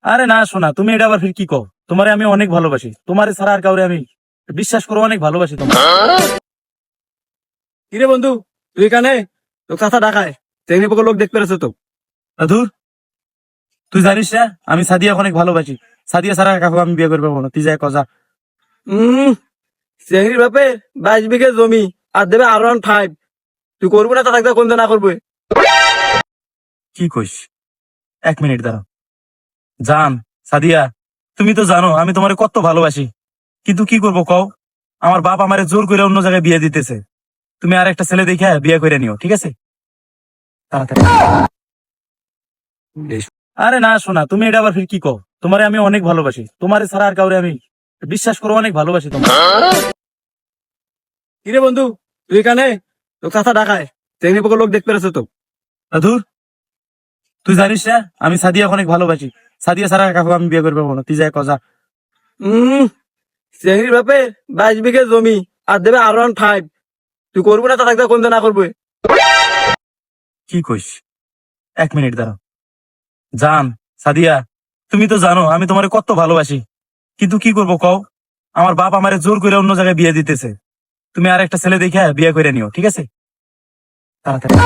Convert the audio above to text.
আরে না শোনা, তুমি এটা আবার ফির কি কও? তোমারে আমি অনেক ভালোবাসি, তোমারে ছাড়া আর কাউরে আমি বিশ্বাস করো, অনেক ভালোবাসি তোমার। কিরে বন্ধু, তুই এখানে? তো কথা ঢাকায় চেংড়ি পোকা লোক দেখতে পেরেছো তো? ধুর, তুই জানিস না আমি সাদিয়াকে অনেক ভালোবাসি। সাদিয়া ছাড়া কাউকে আমি বিয়ে করবো না, তুই যাই কজা। হম। চেংড়ির বাপে 22 বিঘে জমি আর দেবে R15। তুই করবি না? তা থাকতে কোন না করবে? কি কইস? 1 মিনিট দাঁড়াও। জান, সাদিয়া, তুমি তো জানো আমি তোমারে কত ভালোবাসি, কিন্তু কি করবো কও? আমার বাপ আমারে জোর করে অন্য জায়গায় বিয়ে দিতেছে। তুমি আর একটা ছেলে দেখে বিয়ে করে নিও, ঠিক আছে? তাড়াতাড়ি। আরে না শোনা, তুমি এটা আবার ফির কি কও? তোমারে আমি অনেক ভালোবাসি, তোমারে ছাড়া আর কাউরে আমি বিশ্বাস করো, অনেক ভালোবাসি তোমার। কিরে বন্ধু, তুই এখানে? তো কথা ঢাকায় চেংড়ি পোকা লোক দেখতে পেরেছো তো? ধুর, তুই জানিস না আমি সাদিয়াকে অনেক ভালোবাসি। সাদিয়া ছাড়া কাউকে আমি বিয়ে করবো না, তুই যাই কজা। হম। চেংড়ির বাপে 22 বিঘে জমি আর দেবে R15। তুই করবি না? তা থাকতে কোন না করবে? কি কইস? 1 মিনিট দাঁড়াও। জান, সাদিয়া, তুমি তো জানো আমি তোমারে কত ভালোবাসি, কিন্তু কি করবো কও? আমার বাপ আমারে জোর করে অন্য জায়গায় বিয়ে দিতেছে। তুমি আর একটা ছেলে দেখে বিয়ে করে নিও, ঠিক আছে? তাড়াতাড়ি।